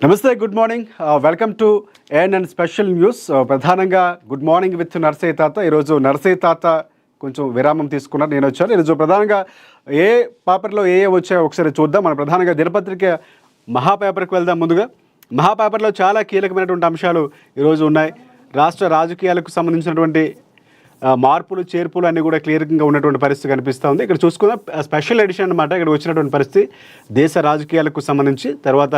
నమస్తే, good morning. Welcome to ANN special news. ప్రధానంగా good morning with Narsaiah తాత. ఈరోజు నర్సయ్య తాత కొంచెం విరామం తీసుకున్నారు, నేను వచ్చాను. ఈరోజు ప్రధానంగా ఏ పేపర్లో ఏ వచ్చాయో ఒకసారి చూద్దాం. మన ప్రధానంగా దినపత్రిక మహా పేపర్కి వెళ్దాం. ముందుగా మహా పేపర్లో చాలా కీలకమైనటువంటి అంశాలు ఈరోజు ఉన్నాయి. రాష్ట్ర రాజకీయాలకు సంబంధించినటువంటి మార్పులు చేర్పులు అన్నీ కూడా క్లియర్గా ఉన్నటువంటి పరిస్థితి కనిపిస్తూ ఉంది. ఇక్కడ చూసుకుందాం, స్పెషల్ ఎడిషన్ అనమాట. ఇక్కడ వచ్చినటువంటి పరిస్థితి దేశ రాజకీయాలకు సంబంధించి. తర్వాత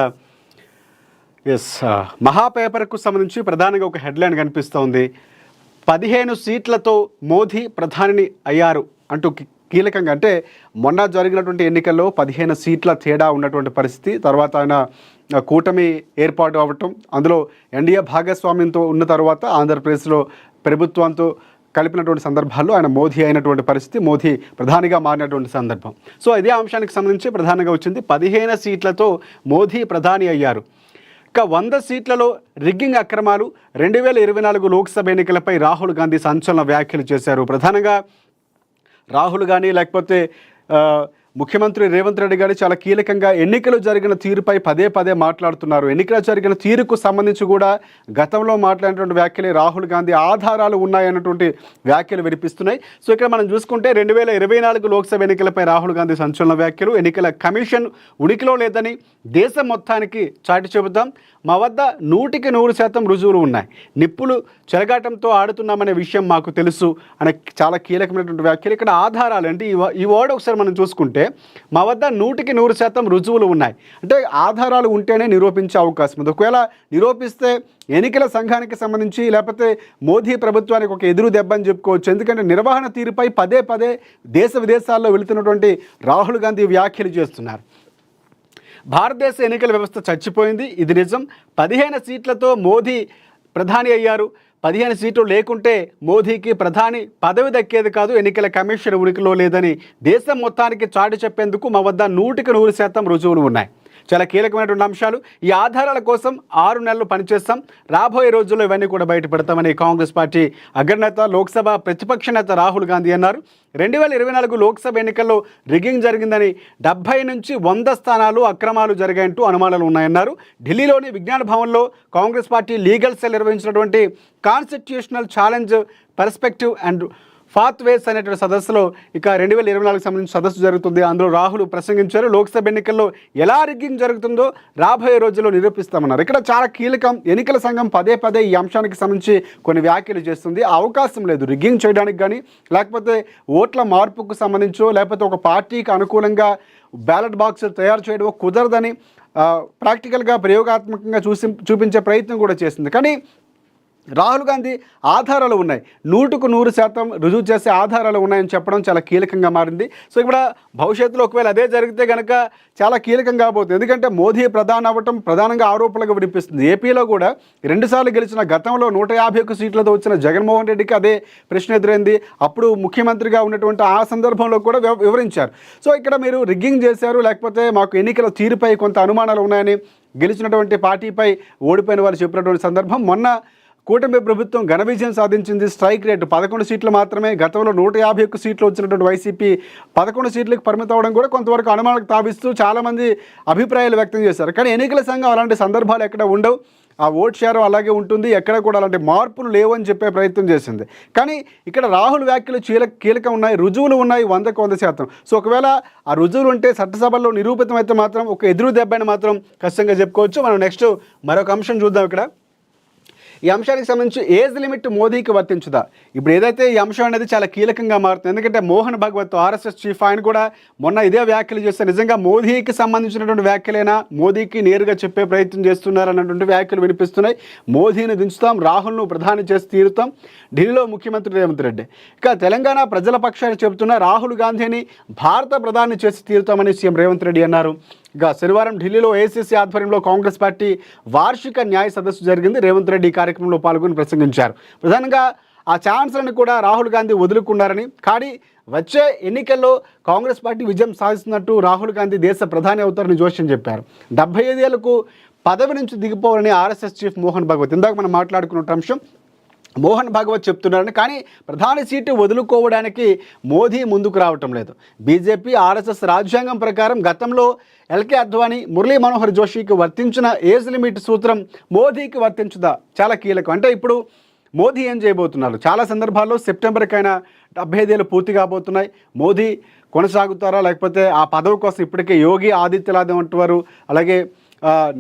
మహా పేపర్కు సంబంధించి ప్రధానంగా ఒక హెడ్లైన్ కనిపిస్తూ ఉంది. 15 సీట్లతో మోదీ ప్రధానిని అయ్యారు అంటూ కీలకంగా, అంటే మొన్న జరిగినటువంటి ఎన్నికల్లో 15 సీట్ల తేడా ఉన్నటువంటి పరిస్థితి. తర్వాత ఆయన కూటమి ఏర్పాటు అవ్వటం, అందులో ఎన్డీఏ భాగస్వామ్యంతో ఉన్న తర్వాత ఆంధ్రప్రదేశ్లో ప్రభుత్వంతో కలిపినటువంటి సందర్భాల్లో ఆయన మోదీ అయినటువంటి పరిస్థితి, మోదీ ప్రధానిగా మారినటువంటి సందర్భం. సో ఇదే అంశానికి సంబంధించి ప్రధానంగా వచ్చింది. 15 సీట్లతో మోదీ ప్రధాని అయ్యారు. ఇక 100 సీట్లలో రిగ్గింగ్ అక్రమాలు, 2024 లోక్సభ ఎన్నికలపై రాహుల్ గాంధీ సంచలన వ్యాఖ్యలు చేశారు. ప్రధానంగా రాహుల్ గాంధీ లేకపోతే ముఖ్యమంత్రి రేవంత్ రెడ్డి గారు చాలా కీలకంగా ఎన్నికలు జరిగిన తీరుపై పదే పదే మాట్లాడుతున్నారు. ఎన్నికలు జరిగిన తీరుకు సంబంధించి కూడా గతంలో మాట్లాడినటువంటి వ్యాఖ్యలే రాహుల్ గాంధీ ఆధారాలు ఉన్నాయన్నటువంటి వ్యాఖ్యలు వినిపిస్తున్నాయి. సో ఇక్కడ మనం చూసుకుంటే 2024 లోక్సభ ఎన్నికలపై రాహుల్ గాంధీ సంచలన వ్యాఖ్యలు. ఎన్నికల కమిషన్ ఉనికిలో లేదని దేశం మొత్తానికి చాటి చెబుతాం, మా వద్ద 100% రుజువులు ఉన్నాయి, నిప్పులు చెలగాటంతో ఆడుతున్నామనే విషయం మాకు తెలుసు అనే చాలా కీలకమైనటువంటి వ్యాఖ్యలు. ఇక్కడ ఆధారాలు అంటే ఈ వర్డ్ ఒకసారి మనం చూసుకుంటే, మా వద్ద 100% రుజువులు ఉన్నాయి అంటే ఆధారాలు ఉంటేనే నిరూపించే అవకాశం ఉంది. ఒకవేళ నిరూపిస్తే ఎన్నికల సంఘానికి సంబంధించి లేకపోతే మోదీ ప్రభుత్వానికి ఒక ఎదురు దెబ్బ అని చెప్పుకోవచ్చు. ఎందుకంటే నిర్వహణ తీరుపై పదే పదే దేశ విదేశాల్లో వెళుతున్నటువంటి రాహుల్ గాంధీ వ్యాఖ్యలు చేస్తున్నారు. భారతదేశ ఎన్నికల వ్యవస్థ చచ్చిపోయింది, ఇది నిజం. 15 సీట్లతో మోదీ ప్రధాని అయ్యారు. 15 సీట్లు లేకుంటే మోదీకి ప్రధాని పదవి దక్కేది కాదు, ఎన్నికల కమిషన్ ఉనికిలో లేదని దేశం మొత్తానికి చాటి చెప్పేందుకు మా వద్ద 100% రుజువులు ఉన్నాయి. చాలా కీలకమైనటువంటి అంశాలు. ఈ ఆధారాల కోసం 6 నెలలు పనిచేస్తాం, రాబోయే రోజుల్లో ఇవన్నీ కూడా బయటపెడతామని కాంగ్రెస్ పార్టీ అగ్రనేత, లోక్సభ ప్రతిపక్ష నేత రాహుల్ గాంధీ అన్నారు. 2024 లోక్సభ ఎన్నికల్లో రిగ్గింగ్ జరిగిందని, 70 నుంచి 100 స్థానాలు అక్రమాలు జరిగాయంటూ అనుమానాలు ఉన్నాయన్నారు. ఢిల్లీలోని విజ్ఞాన భవన్లో కాంగ్రెస్ పార్టీ లీగల్ సెల్ నిర్వహించినటువంటి constitutional challenge perspective and pathways అనేటువంటి సదస్సులో ఇక 2024 సంబంధించిన సదస్సు జరుగుతుంది. అందులో రాహుల్ ప్రసంగించారు. లోక్సభ ఎన్నికల్లో ఎలా రిగ్గింగ్ జరుగుతుందో రాబోయే రోజుల్లో నిరూపిస్తామన్నారు. ఇక్కడ చాలా కీలకం. ఎన్నికల సంఘం పదే పదే ఈ అంశానికి సంబంధించి కొన్ని వ్యాఖ్యలు చేస్తుంది. అవకాశం లేదు రిగ్గింగ్ చేయడానికి, కానీ లేకపోతే ఓట్ల మార్పుకు సంబంధించో లేకపోతే ఒక పార్టీకి అనుకూలంగా బ్యాలెట్ బాక్స్ తయారు చేయడం కుదరదని ప్రాక్టికల్గా ప్రయోగాత్మకంగా చూపించే ప్రయత్నం కూడా చేసింది. కానీ రాహుల్ గాంధీ ఆధారాలు ఉన్నాయి, 100% రుజువు చేసే ఆధారాలు ఉన్నాయని చెప్పడం చాలా కీలకంగా మారింది. సో ఇక్కడ భవిష్యత్తులో ఒకవేళ అదే జరిగితే కనుక చాలా కీలకం కాబోతుంది. ఎందుకంటే మోదీ ప్రధాని అవ్వటం ప్రధానంగా ఆరోపణలుగా వినిపిస్తుంది. ఏపీలో కూడా 2 సార్లు గెలిచిన గతంలో 151 సీట్లతో వచ్చిన జగన్మోహన్ రెడ్డికి అదే ప్రశ్న ఎదురైంది. అప్పుడు ముఖ్యమంత్రిగా ఉన్నటువంటి ఆ సందర్భంలో కూడా వివరించారు. సో ఇక్కడ మీరు రిగ్గింగ్ చేశారు, లేకపోతే మాకు ఎన్నికల తీరుపై కొంత అనుమానాలు ఉన్నాయని గెలిచినటువంటి పార్టీపై ఓడిపోయిన వారు చెప్పినటువంటి సందర్భం. మొన్న కూటమి ప్రభుత్వం ఘన విజయం సాధించింది. స్ట్రైక్ రేటు 11 సీట్లు మాత్రమే. గతంలో 151 సీట్లు వచ్చినటువంటి వైసీపీ 11 సీట్లకు పరిమితం అవడం కూడా కొంతవరకు అనుమానాలకు తావిస్తూ చాలామంది అభిప్రాయాలు వ్యక్తం చేశారు. కానీ ఎన్నికల సంఘం అలాంటి సందర్భాలు ఎక్కడ ఉండవు, ఆ ఓట్ షేర్ అలాగే ఉంటుంది, ఎక్కడ కూడా అలాంటి మార్పులు లేవని చెప్పే ప్రయత్నం చేసింది. కానీ ఇక్కడ రాహుల్ వ్యాఖ్యలు కీలకం ఉన్నాయి, రుజువులు ఉన్నాయి 100కు 100%. సో ఒకవేళ ఆ రుజువులు ఉంటే చట్టసభల్లో నిరూపితం అయితే మాత్రం ఒక ఎదురు దెబ్బని మాత్రం ఖచ్చితంగా చెప్పుకోవచ్చు. మనం నెక్స్ట్ మరొక అంశం చూద్దాం. ఇక్కడ ఈ అంశానికి సంబంధించి ఏజ్ లిమిట్ మోదీకి వర్తించుదా? ఇప్పుడు ఏదైతే ఈ అంశం అనేది చాలా కీలకంగా మారుతుంది. ఎందుకంటే మోహన్ భగవత్ ఆర్ఎస్ఎస్ చీఫ్ ఆయన కూడా మొన్న ఇదే వ్యాఖ్యలు చేస్తే నిజంగా మోదీకి సంబంధించినటువంటి వ్యాఖ్యలైనా, మోదీకి నేరుగా చెప్పే ప్రయత్నం చేస్తున్నారు అన్నటువంటి వ్యాఖ్యలు వినిపిస్తున్నాయి. మోదీని దించుతాం, రాహుల్ను ప్రధాని చేసి తీరుతాం, ఢిల్లీలో ముఖ్యమంత్రి రేవంత్ రెడ్డి. ఇక తెలంగాణ ప్రజల పక్షాన్ని చెబుతున్న రాహుల్ గాంధీని భారత ప్రధాని చేసి తీరుతామని సీఎం రేవంత్ రెడ్డి అన్నారు. ఇక శనివారం ఢిల్లీలో ఏఐసీసీ ఆధ్వర్యంలో కాంగ్రెస్ పార్టీ వార్షిక న్యాయ సదస్సు జరిగింది. రేవంత్ రెడ్డి ఈ కార్యక్రమంలో పాల్గొని ప్రసంగించారు. ప్రధానంగా ఆ ఛాన్స్లను కూడా రాహుల్ గాంధీ వదులుకున్నారని, కానీ వచ్చే ఎన్నికల్లో కాంగ్రెస్ పార్టీ విజయం సాధిస్తున్నట్టు రాహుల్ గాంధీ దేశ ప్రధాని అవుతారని జోష్యం చెప్పారు. 75 ఏళ్లకు పదవి నుంచి దిగిపోవాలని ఆర్ఎస్ఎస్ చీఫ్ మోహన్ భగవత్, ఇందాక మనం మాట్లాడుకున్న అంశం, మోహన్ భాగవత్ చెప్తున్నారని. కానీ ప్రధాని సీటు వదులుకోవడానికి మోదీ ముందుకు రావటం లేదు. బీజేపీ ఆర్ఎస్ఎస్ రాజ్యాంగం ప్రకారం గతంలో ఎల్కే అద్వానీ, మురళీ మనోహర్ జోషికి వర్తించిన ఏజ్ లిమిట్ సూత్రం మోదీకి వర్తించుదా చాలా కీలకం. అంటే ఇప్పుడు మోదీ ఏం చేయబోతున్నారు? చాలా సందర్భాల్లో సెప్టెంబర్కైనా 75 ఏళ్ళు పూర్తి కాబోతున్నాయి. మోదీ కొనసాగుతారా, లేకపోతే ఆ పదవి కోసం ఇప్పటికే యోగి ఆదిత్యనాథ్ అంటున్నారు, అలాగే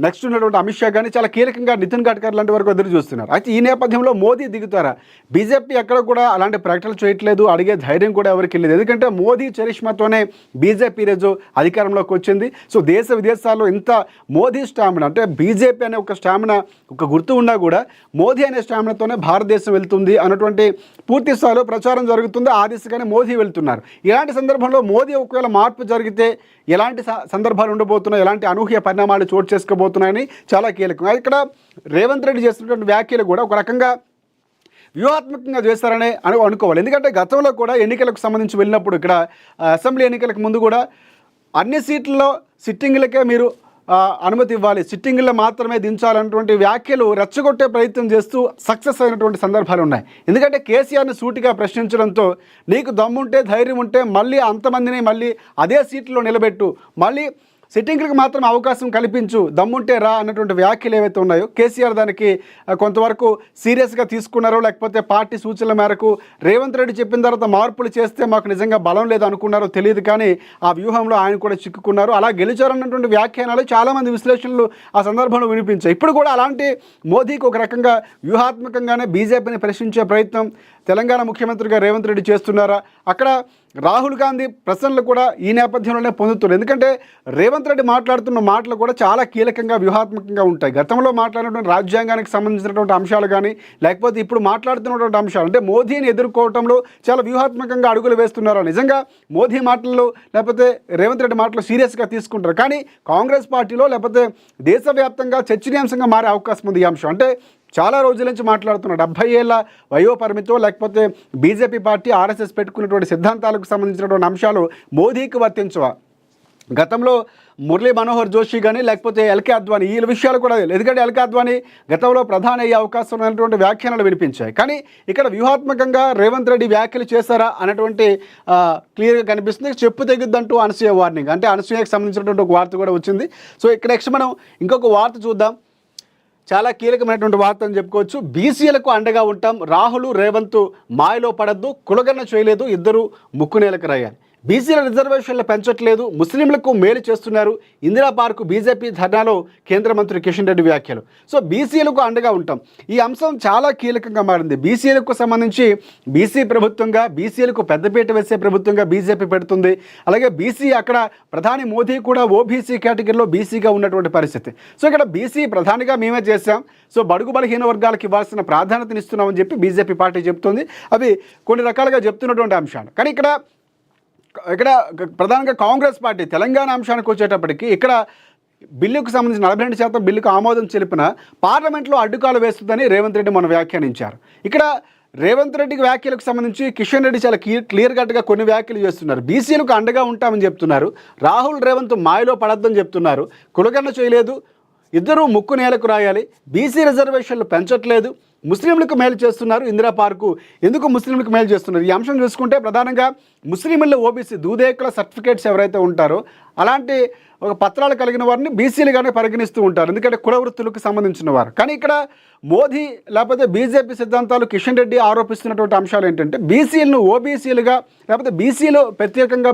నెక్స్ట్ ఉన్నటువంటి అమిత్ షా కానీ చాలా కీలకంగా నితిన్ గడ్కరీ లాంటి వరకు ఎదురు చూస్తున్నారు. అయితే ఈ నేపథ్యంలో మోదీ దిగుతారా? బీజేపీ ఎక్కడ కూడా అలాంటి ప్రకటనలు చేయట్లేదు, అడిగే ధైర్యం కూడా ఎవరికి లేదు. ఎందుకంటే మోదీ చరిష్మాతోనే బీజేపీ ఈరోజు అధికారంలోకి వచ్చింది. సో దేశ విదేశాల్లో ఇంత మోదీ స్టామినా, అంటే బీజేపీ అనే ఒక స్టామినా, ఒక గుర్తు ఉన్నా కూడా మోదీ అనే స్టామినాతోనే భారతదేశం వెళ్తుంది అన్నటువంటి పూర్తి స్థాయిలో ప్రచారం జరుగుతుంది. ఆ దిశగానే మోదీ వెళ్తున్నారు. ఇలాంటి సందర్భంలో మోదీ ఒకవేళ మార్పు జరిగితే ఎలాంటి సందర్భాలు ఉండబోతున్నాయి, ఎలాంటి అనూహ్య పరిణామాలు చోటు చేసుకోబోతున్నాయని చాలా కీలకం. ఇక్కడ రేవంత్ రెడ్డి చేస్తున్నటువంటి వ్యాఖ్యలు కూడా ఒక రకంగా వ్యూహాత్మకంగా చేస్తారనే అనుకోవాలి. ఎందుకంటే గతంలో కూడా ఎన్నికలకు సంబంధించి వెళ్ళినప్పుడు ఇక్కడ అసెంబ్లీ ఎన్నికలకు ముందు కూడా అన్ని సీట్లలో సిట్టింగ్లకే మీరు అనుమతి ఇవ్వాలి, సిట్టింగ్లో మాత్రమే దించాలన్నటువంటి వ్యాఖ్యలు రెచ్చగొట్టే ప్రయత్నం చేస్తూ సక్సెస్ అయినటువంటి సందర్భాలు ఉన్నాయి. ఎందుకంటే కేసీఆర్ని సూటిగా ప్రశ్నించడంతో నీకు దమ్ముంటే, ధైర్యం ఉంటే మళ్ళీ అంతమందిని మళ్ళీ అదే సీట్లో నిలబెట్టు, మళ్ళీ సిట్టింగ్లకు మాత్రం అవకాశం కల్పించు, దమ్ముంటే రా అన్నటువంటి వ్యాఖ్యలు ఏవైతే ఉన్నాయో కేసీఆర్ దానికి కొంతవరకు సీరియస్గా తీసుకున్నారో, లేకపోతే పార్టీ సూచనల మేరకు రేవంత్ రెడ్డి చెప్పిన తర్వాత మార్పులు చేస్తే మాకు నిజంగా బలం లేదు అనుకున్నారో తెలియదు. కానీ ఆ వ్యూహంలో ఆయన కూడా చిక్కుకున్నారు. అలా గెలిచారన్నటువంటి వ్యాఖ్యానాలు చాలామంది విశ్లేషణలు ఆ సందర్భంలో వినిపించాయి. ఇప్పుడు కూడా అలాంటి మోదీకి ఒక రకంగా వ్యూహాత్మకంగానే బీజేపీని ప్రశ్నించే ప్రయత్నం తెలంగాణ ముఖ్యమంత్రిగా రేవంత్ రెడ్డి చేస్తున్నారా? అక్కడ రాహుల్ గాంధీ ప్రశ్నలు కూడా ఈ నేపథ్యంలోనే పొందుతున్నారు. ఎందుకంటే రేవంత్ రెడ్డి మాట్లాడుతున్న మాటలు కూడా చాలా కీలకంగా వ్యూహాత్మకంగా ఉంటాయి. గతంలో మాట్లాడినటువంటి రాజ్యాంగానికి సంబంధించినటువంటి అంశాలు కానీ, లేకపోతే ఇప్పుడు మాట్లాడుతున్నటువంటి అంశాలు, అంటే మోదీని ఎదుర్కోవడంలో చాలా వ్యూహాత్మకంగా అడుగులు వేస్తున్నారా? నిజంగా మోదీ మాటల్లో లేకపోతే రేవంత్ రెడ్డి మాటలు సీరియస్గా తీసుకుంటారు. కానీ కాంగ్రెస్ పార్టీలో లేకపోతే దేశవ్యాప్తంగా చర్చనీయాంశంగా మారే అవకాశం ఉంది ఈ అంశం. అంటే చాలా రోజుల నుంచి మాట్లాడుతున్నారు 70 ఏళ్ల వయో పరిమితో, లేకపోతే బీజేపీ పార్టీ ఆర్ఎస్ఎస్ పెట్టుకున్నటువంటి సిద్ధాంతాలకు సంబంధించినటువంటి అంశాలు మోదీకి వర్తించవా? గతంలో మురళీ మనోహర్ జోషి కానీ, లేకపోతే ఎల్కే అద్వానీ, ఈ విషయాలు కూడా ఎందుకంటే ఎల్కే అద్వానీ గతంలో ప్రధాని అయ్యే అవకాశం ఉన్నటువంటి వ్యాఖ్యానాలు వినిపించాయి. కానీ ఇక్కడ వ్యూహాత్మకంగా రేవంత్ రెడ్డి వ్యాఖ్యలు చేశారా అన్నటువంటి క్లియర్గా కనిపిస్తుంది. చెప్పు తెగిద్దంటూ అనసూయ వార్నింగ్, అంటే అనసూయకు సంబంధించినటువంటి ఒక వార్త కూడా వచ్చింది. సో ఇక్కడ నెక్స్ట్ మనం ఇంకొక వార్త చూద్దాం. చాలా కీలకమైనటువంటి వార్త అని చెప్పుకోవచ్చు. బీసీలకు అండగా ఉంటాం, రాహుల్ రేవంత్ మాయలో పడద్దు, కులగన్న చేయలేదు, ఇద్దరు ముక్కునేలకు రాయాలి. బీసీల రిజర్వేషన్లు పెంచట్లేదు, ముస్లింలకు మేలు చేస్తున్నారు, ఇందిరా పార్కు బీజేపీ ధర్నాలో కేంద్ర మంత్రి కిషన్ రెడ్డి వ్యాఖ్యలు. సో బీసీలకు అండగా ఉంటాం, ఈ అంశం చాలా కీలకంగా మారింది. బీసీలకు సంబంధించి బీసీ ప్రభుత్వంగా, బీసీలకు పెద్దపీట వేసే ప్రభుత్వంగా బీజేపీ పెడుతుంది. అలాగే బీసీ అక్కడ ప్రధాని మోదీ కూడా ఓబీసీ కేటగిరీలో బీసీగా ఉన్నటువంటి పరిస్థితి. సో ఇక్కడ బీసీ ప్రధానిగా మేమే చేశాం, సో బడుగు బలహీన వర్గాలకు ఇవ్వాల్సిన ప్రాధాన్యతను ఇస్తున్నామని చెప్పి బీజేపీ పార్టీ చెప్తుంది. అవి కొన్ని రకాలుగా చెప్తున్నటువంటి అంశాలు. కానీ ఇక్కడ ప్రధానంగా కాంగ్రెస్ పార్టీ తెలంగాణ అంశానికి వచ్చేటప్పటికి ఇక్కడ బిల్లుకు సంబంధించిన 42% బిల్లుకు ఆమోదం తెలిపిన పార్లమెంట్లో అడ్డుకాలు వేస్తుందని రేవంత్ రెడ్డి మొన్న వ్యాఖ్యానించారు. ఇక్కడ రేవంత్ రెడ్డికి వ్యాఖ్యలకు సంబంధించి కిషన్ రెడ్డి చాలా క్లియర్ కట్గా కొన్ని వ్యాఖ్యలు చేస్తున్నారు. బీసీలకు అండగా ఉంటామని చెప్తున్నారు, రాహుల్ రేవంత్ మాయలో పడద్దని చెప్తున్నారు, కులగన్న చేయలేదు, ఇద్దరూ ముక్కు నేలకు రాయాలి, బీసీ రిజర్వేషన్లు పెంచట్లేదు, ముస్లింలకు మేలు చేస్తున్నారు, ఇందిరా పార్కు ఎందుకు ముస్లింలకు మేలు చేస్తున్నారు? ఈ అంశం చూసుకుంటే ప్రధానంగా ముస్లింల్లో ఓబీసీ దూదేకుల సర్టిఫికేట్స్ ఎవరైతే ఉంటారో అలాంటి ఒక పత్రాలు కలిగిన వారిని బీసీలుగానే పరిగణిస్తూ ఉంటారు, ఎందుకంటే కుల వృత్తులకు సంబంధించిన వారు. కానీ ఇక్కడ మోదీ లేకపోతే బీజేపీ సిద్ధాంతాలు కిషన్ రెడ్డి ఆరోపిస్తున్నటువంటి అంశాలు ఏంటంటే బీసీలను ఓబీసీలుగా లేకపోతే బీసీలో ప్రత్యేకంగా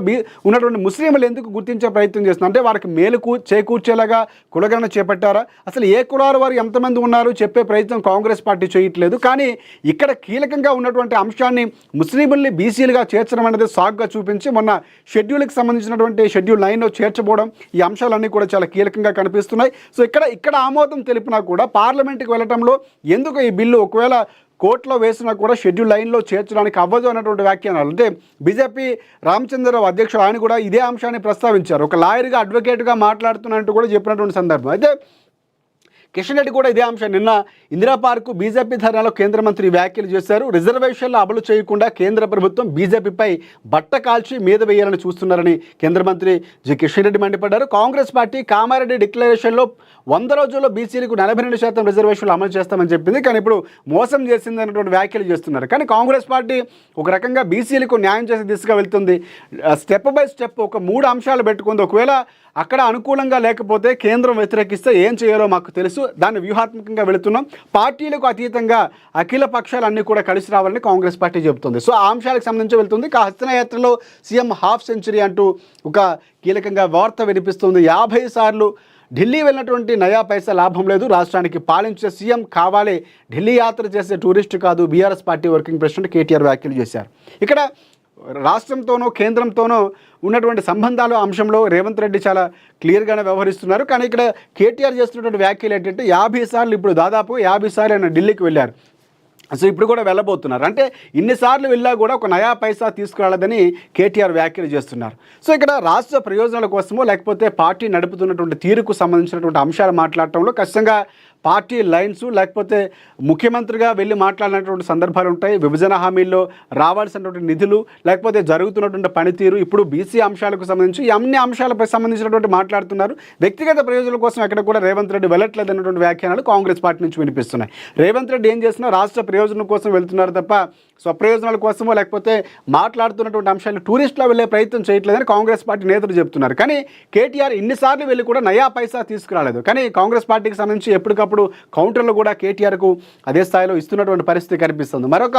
ఉన్నటువంటి ముస్లింలు ఎందుకు గుర్తించే ప్రయత్నం చేస్తున్నారు? అంటే వారికి మేలు చేకూర్చేలాగా కులగణన చేపట్టారా? అసలు ఏ కులాల వారు ఎంతమంది ఉన్నారు చెప్పే ప్రయత్నం కాంగ్రెస్ పార్టీ చేయట్లేదు. కానీ ఇక్కడ కీలకంగా ఉన్నటువంటి అంశాన్ని ముస్లింల్ని బీసీలుగా చేర్చడం అనేది సాగ్గా చూపించి మొన్న షెడ్యూల్కి సంబంధించినటువంటి షెడ్యూల్ 9లో చేర్చబోవడం, ఈ అంశాలన్నీ కూడా చాలా కీలకంగా కనిపిస్తున్నాయి. సో ఇక్కడ ఆమోదం తెలిపినా కూడా పార్లమెంట్కి వెళ్ళటంలో ఎందుకు ఈ బిల్లు ఒకవేళ కోర్టులో వేసినా కూడా షెడ్యూల్ 9లో చేర్చడానికి అవ్వదు అన్నటువంటి వ్యాఖ్యానాలు. అంటే బీజేపీ రామచంద్రరావు అధ్యక్షుడు ఆయన కూడా ఇదే అంశాన్ని ప్రస్తావించారు. ఒక లాయర్గా అడ్వకేట్గా మాట్లాడుతున్నట్టు కూడా చెప్పినటువంటి సందర్భం. అయితే కిషన్ రెడ్డి కూడా ఇదే అంశం నిన్న ఇందిరా పార్కు బీజేపీ ధర్నాలో కేంద్ర మంత్రి వ్యాఖ్యలు చేశారు. రిజర్వేషన్లు అమలు చేయకుండా కేంద్ర ప్రభుత్వం బీజేపీపై బట్ట కాల్చి మీద వేయాలని చూస్తున్నారని కేంద్ర మంత్రి జి కిషన్ రెడ్డి మండిపడ్డారు. కాంగ్రెస్ పార్టీ కామారెడ్డి డిక్లరేషన్లో 100 రోజుల్లో బీసీలకు 42% రిజర్వేషన్లు అమలు చేస్తామని చెప్పింది, కానీ ఇప్పుడు మోసం చేసింది అన్నటువంటి వ్యాఖ్యలు చేస్తున్నారు. కానీ కాంగ్రెస్ పార్టీ ఒక రకంగా బీసీలకు న్యాయం చేసే దిశగా వెళ్తుంది. స్టెప్ బై స్టెప్ ఒక 3 అంశాలు పెట్టుకుంది. ఒకవేళ అక్కడ అనుకూలంగా లేకపోతే కేంద్రం వ్యతిరేకిస్తే ఏం చేయాలో మాకు తెలుసు, దాన్ని వ్యూహాత్మకంగా వెళుతున్నాం, పార్టీలకు అతీతంగా అఖిల పక్షాలన్నీ కూడా కలిసి రావాలని కాంగ్రెస్ పార్టీ చెబుతుంది. సో ఆ అంశాలకు సంబంధించి వెళ్తుంది. హస్తనయాత్రలో సీఎం హాఫ్ సెంచరీ అంటూ ఒక కీలకంగా వార్త వినిపిస్తుంది. 50 సార్లు ఢిల్లీ వెళ్ళినటువంటి నయా పైసా లాభం లేదు, రాష్ట్రానికి పాలించే సీఎం కావాలి, ఢిల్లీ యాత్ర చేసే టూరిస్టు కాదు, BRS party working president KTR వ్యాఖ్యలు చేశారు. ఇక్కడ రాష్ట్రంతోనూ కేంద్రంతోనూ ఉన్నటువంటి సంబంధాల అంశంలో రేవంత్ రెడ్డి చాలా క్లియర్గానే వ్యవహరిస్తున్నారు. కానీ ఇక్కడ కేటీఆర్ చేస్తున్నటువంటి వ్యాఖ్యలు ఏంటంటే 50 సార్లు ఇప్పుడు దాదాపు 50 సార్లు ఆయన ఢిల్లీకి వెళ్ళారు. సో ఇప్పుడు కూడా వెళ్ళబోతున్నారు. అంటే ఇన్నిసార్లు వెళ్ళా కూడా ఒక నయా పైసా తీసుకురాలేదని కేటీఆర్ వ్యాఖ్యలు చేస్తున్నారు. సో ఇక్కడ రాష్ట్ర ప్రయోజనాల కోసమో లేకపోతే పార్టీ నడుపుతున్నటువంటి తీరుకు సంబంధించినటువంటి అంశాలు మాట్లాడటంలో ఖచ్చితంగా పార్టీ లైన్స్ లేకపోతే ముఖ్యమంత్రిగా వెళ్ళి మాట్లాడినటువంటి సందర్భాలు ఉంటాయి. విభజన హామీల్లో రావాల్సినటువంటి నిధులు లేకపోతే జరుగుతున్నటువంటి పనితీరు, ఇప్పుడు బీసీ అంశాలకు సంబంధించి అన్ని అంశాలపై సంబంధించినటువంటి మాట్లాడుతున్నారు. వ్యక్తిగత ప్రయోజనాల కోసం ఎక్కడ కూడా రేవంత్ రెడ్డి వెళ్ళట్లేదు అన్నటువంటి వ్యాఖ్యానాలు కాంగ్రెస్ పార్టీ నుంచి వినిపిస్తున్నాయి. రేవంత్ రెడ్డి ఏం చేసినా రాష్ట్ర ప్రయోజనం కోసం వెళ్తున్నారు తప్ప స్వప్రయోజనాల కోసమో లేకపోతే మాట్లాడుతున్నటువంటి అంశాలు టూరిస్టులో వెళ్ళే ప్రయత్నం చేయట్లేదని కాంగ్రెస్ పార్టీ నేతలు చెప్తున్నారు. కానీ కేటీఆర్ ఇన్నిసార్లు వెళ్ళి కూడా నయా పైసా తీసుకురాలేదు. కానీ కాంగ్రెస్ పార్టీకి సంబంధించి ఎప్పటికప్పుడు కౌంటర్లు కూడా కేటీఆర్కు అదే స్థాయిలో ఇస్తున్నటువంటి పరిస్థితి కనిపిస్తుంది. మరొక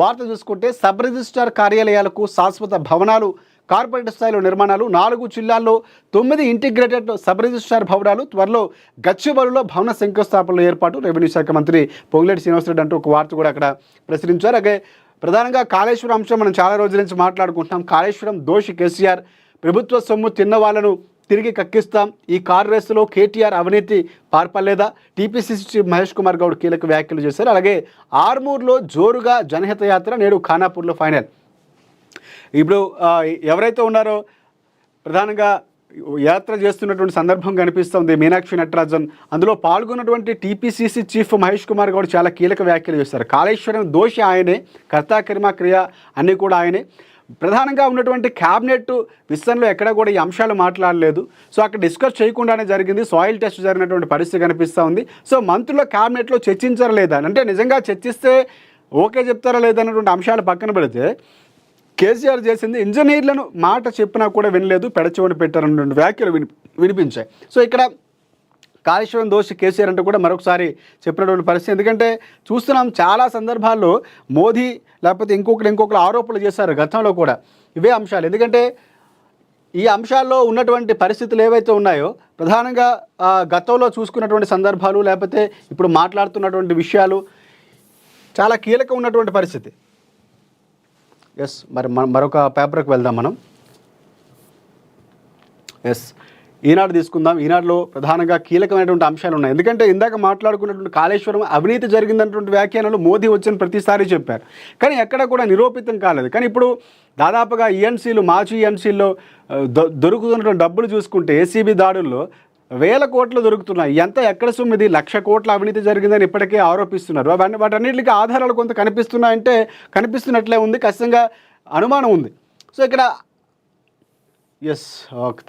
వార్త చూసుకుంటే సబ్ రిజిస్ట్రార్ కార్యాలయాలకు శాశ్వత భవనాలు కార్పొరేట్ స్థాయిలో నిర్మాణాలు, 4 జిల్లాల్లో 9 ఇంటిగ్రేటెడ్ సబ్ రిజిస్ట్రార్ భవనాలు, త్వరలో గచ్చిబౌలిలో భవన శంకుస్థాపనలో ఏర్పాటు, రెవెన్యూ శాఖ మంత్రి పొంగులేటి శ్రీనివాసరెడ్డి అంటూ ఒక వార్త కూడా అక్కడ ప్రచురించారు. అలాగే ప్రధానంగా కాళేశ్వరం అంశం మనం చాలా రోజుల నుంచి మాట్లాడుకుంటున్నాం. కాళేశ్వరం దోషి కేసీఆర్, ప్రభుత్వ సొమ్ము తిన్న వాళ్ళను తిరిగి కక్కిస్తాం, ఈ కారు రేసులో కేటీఆర్ అవినీతి పాల్పడలేదా, టీపీసీసీ చీఫ్ మహేష్ కుమార్ గౌడ్ కీలక వ్యాఖ్యలు చేశారు. అలాగే ఆర్మూర్లో జోరుగా జనహిత యాత్ర, నేడు ఖానాపూర్లో ఫైనల్. ఇప్పుడు ఎవరైతే ఉన్నారో ప్రధానంగా యాత్ర చేస్తున్నటువంటి సందర్భం కనిపిస్తుంది మీనాక్షి నటరాజన్. అందులో పాల్గొన్నటువంటి టీపీసీసీ చీఫ్ మహేష్ కుమార్ గౌడ్ చాలా కీలక వ్యాఖ్యలు చేశారు. కాళేశ్వరం దోషి ఆయనే, కర్తా కర్మ క్రియ అన్నీ కూడా ఆయనే. ప్రధానంగా ఉన్నటువంటి క్యాబినెట్ విషయంలో ఎక్కడ కూడా ఈ అంశాలు మాట్లాడలేదు. సో అక్కడ డిస్కస్ చేయకుండానే జరిగింది. సాయిల్ టెస్ట్ జరిగినటువంటి పరిస్థితి కనిపిస్తూ ఉంది. సో మంత్రుల క్యాబినెట్లో చర్చించారా లేదా అంటే నిజంగా చర్చిస్తే ఓకే చెప్తారా లేదన్నటువంటి అంశాలు పక్కన పెడితే కేసీఆర్ చేసింది ఇంజనీర్లను మాట చెప్పినా కూడా వినలేదు, పెడచెవిని పెట్టారన్నటువంటి వ్యాఖ్యలు వినిపించాయి. సో ఇక్కడ కాళేశ్వరం దోషి కేసీఆర్ అంటే కూడా మరొకసారి చెప్పినటువంటి పరిస్థితి. ఎందుకంటే చూస్తున్నాం చాలా సందర్భాల్లో మోదీ లేకపోతే ఇంకొకరు ఆరోపణలు చేశారు గతంలో కూడా ఇవే అంశాలు. ఎందుకంటే ఈ అంశాల్లో ఉన్నటువంటి పరిస్థితులు ఏవైతే ఉన్నాయో ప్రధానంగా గతంలో చూసుకున్నటువంటి సందర్భాలు లేకపోతే ఇప్పుడు మాట్లాడుతున్నటువంటి విషయాలు చాలా కీలకం ఉన్నటువంటి పరిస్థితి. ఎస్, మరి మరొక పేపర్కి వెళ్దాం మనం. ఎస్, ఈనాడు తీసుకుందాం. ఈనాడులో ప్రధానంగా కీలకమైనటువంటి అంశాలు ఉన్నాయి. ఎందుకంటే ఇందాక మాట్లాడుకున్నటువంటి కాళేశ్వరం అవినీతి జరిగిందన్నటువంటి వ్యాఖ్యానాలు మోదీ వచ్చిన ప్రతిసారి చెప్పారు, కానీ ఎక్కడ కూడా నిరూపితం కాలేదు. కానీ ఇప్పుడు దాదాపుగా ఈఎన్సీలు, మాజీ ఈఎన్సీల్లో దొరుకుతున్నటువంటి డబ్బులు చూసుకుంటే ఏసీబీ దాడుల్లో 1000 కోట్లు దొరుకుతున్నాయి. ఎంత ఎక్కడ సొమ్మిది 1,00,000 కోట్ల అవినీతి జరిగిందని ఇప్పటికే ఆరోపిస్తున్నారు. వాటన్నిటికీ ఆధారాలు కొంత కనిపిస్తున్నాయంటే కనిపిస్తున్నట్లే ఉంది, ఖచ్చితంగా అనుమానం ఉంది. సో ఇక్కడ ఎస్,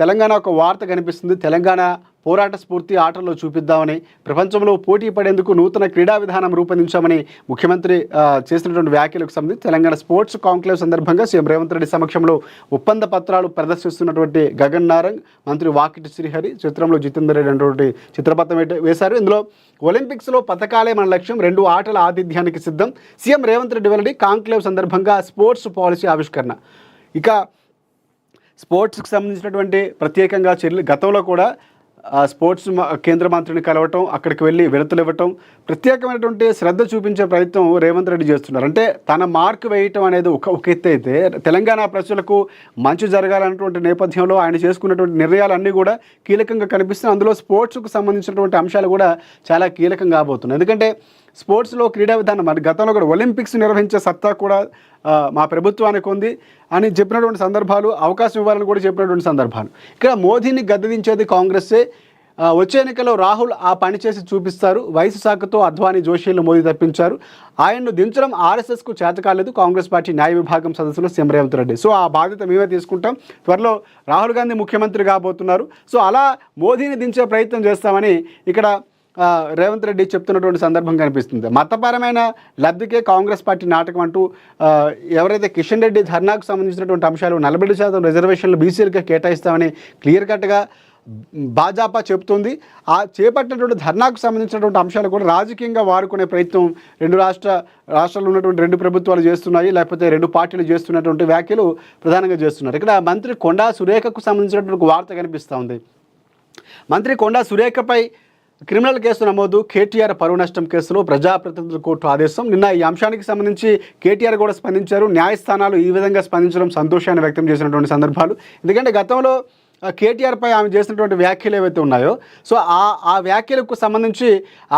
తెలంగాణ ఒక వార్త కనిపిస్తుంది. తెలంగాణ పోరాట స్ఫూర్తి ఆటల్లో చూపిద్దామని, ప్రపంచంలో పోటీ పడేందుకు నూతన క్రీడా విధానం రూపొందించామని ముఖ్యమంత్రి చేసినటువంటి వ్యాఖ్యలకు సంబంధించి తెలంగాణ స్పోర్ట్స్ కాంక్లేవ్ సందర్భంగా సీఎం రేవంత్ రెడ్డి సమక్షంలో ఒప్పంద పత్రాలు ప్రదర్శిస్తున్నటువంటి గగన్ నారంగ్, మంత్రి వాకిటి శ్రీహరి, చిత్రంలో జితేందర్ రెడ్డి అనేటువంటి చిత్రపటం వేశారు. ఇందులో ఒలింపిక్స్లో పథకాలే మన లక్ష్యం, 2 ఆటల ఆతిథ్యానికి సిద్ధం, సీఎం రేవంత్ రెడ్డి వెల్లడి. కాంక్లేవ్ సందర్భంగా స్పోర్ట్స్ పాలసీ ఆవిష్కరణ. ఇక స్పోర్ట్స్కి సంబంధించినటువంటి ప్రత్యేకంగా చర్యలు గతంలో కూడా స్పోర్ట్స్ కేంద్ర మంత్రిని కలవటం, అక్కడికి వెళ్ళి విడతలు ఇవ్వటం, ప్రత్యేకమైనటువంటి శ్రద్ధ చూపించే ప్రయత్నం రేవంత్ రెడ్డి చేస్తున్నారు. అంటే తన మార్కు వేయటం అనేది ఒక ఎత్తు అయితే తెలంగాణ ప్రజలకు మంచి జరగాలన్నటువంటి నేపథ్యంలో ఆయన చేసుకున్నటువంటి నిర్ణయాలన్నీ కూడా కీలకంగా కనిపిస్తున్నాయి. అందులో స్పోర్ట్స్కు సంబంధించినటువంటి అంశాలు కూడా చాలా కీలకం కాబోతున్నాయి. ఎందుకంటే స్పోర్ట్స్లో క్రీడా విధానం మరి గతంలో కూడా ఒలింపిక్స్ నిర్వహించే సత్తా కూడా మా ప్రభుత్వానికి ఉంది అని చెప్పినటువంటి సందర్భాలు, అవకాశం ఇవ్వాలని కూడా చెప్పినటువంటి సందర్భాలు. ఇక్కడ మోదీని గద్దెదించేది కాంగ్రెస్సే, వచ్చే ఎన్నికల్లో రాహుల్ ఆ పని చేసి చూపిస్తారు. వయసు శాఖతో అద్వానీ జోషిలను మోదీ తప్పించారు. ఆయన్ను దించడం ఆర్ఎస్ఎస్కు చేత కాలేదు. కాంగ్రెస్ పార్టీ న్యాయ విభాగం సదస్సులో సీఎం రేవంత్ రెడ్డి. సో ఆ బాధ్యత మేమే తీసుకుంటాం. త్వరలో రాహుల్ గాంధీ ముఖ్యమంత్రి కాబోతున్నారు. సో అలా మోదీని దించే ప్రయత్నం చేస్తామని ఇక్కడ రేవంత్ రెడ్డి చెప్తున్నటువంటి సందర్భం కనిపిస్తుంది. మతపరమైన లబ్ధికే కాంగ్రెస్ పార్టీ నాటకం అంటూ ఎవరైతే కిషన్ రెడ్డి ధర్నాకు సంబంధించినటువంటి అంశాలు 40% రిజర్వేషన్లు బీసీలకే కేటాయిస్తామని క్లియర్ కట్గా భాజపా చెబుతుంది. ఆ చేపట్టినటువంటి ధర్నాకు సంబంధించినటువంటి అంశాలు కూడా రాజకీయంగా వాడుకునే ప్రయత్నం రాష్ట్రాల్లో ఉన్నటువంటి 2 ప్రభుత్వాలు చేస్తున్నాయి, లేకపోతే 2 పార్టీలు చేస్తున్నటువంటి వ్యాఖ్యలు ప్రధానంగా చేస్తున్నారు. ఇక్కడ మంత్రి కొండా సురేఖకు సంబంధించినటువంటి వార్త కనిపిస్తూ ఉంది. మంత్రి కొండా సురేఖపై క్రిమినల్ కేసు నమోదు. కేటీఆర్ పరువు నష్టం కేసులో ప్రజాప్రతినిధుల కోర్టు ఆదేశం. నిన్న ఈ అంశానికి సంబంధించి కేటీఆర్ కూడా స్పందించారు. న్యాయస్థానాలు ఈ విధంగా స్పందించడం సంతోషాన్ని వ్యక్తం చేసినటువంటి సందర్భాలు. ఎందుకంటే గతంలో కేటీఆర్పై ఆమె చేసినటువంటి వ్యాఖ్యలు ఏవైతే ఉన్నాయో, సో ఆ వ్యాఖ్యలకు సంబంధించి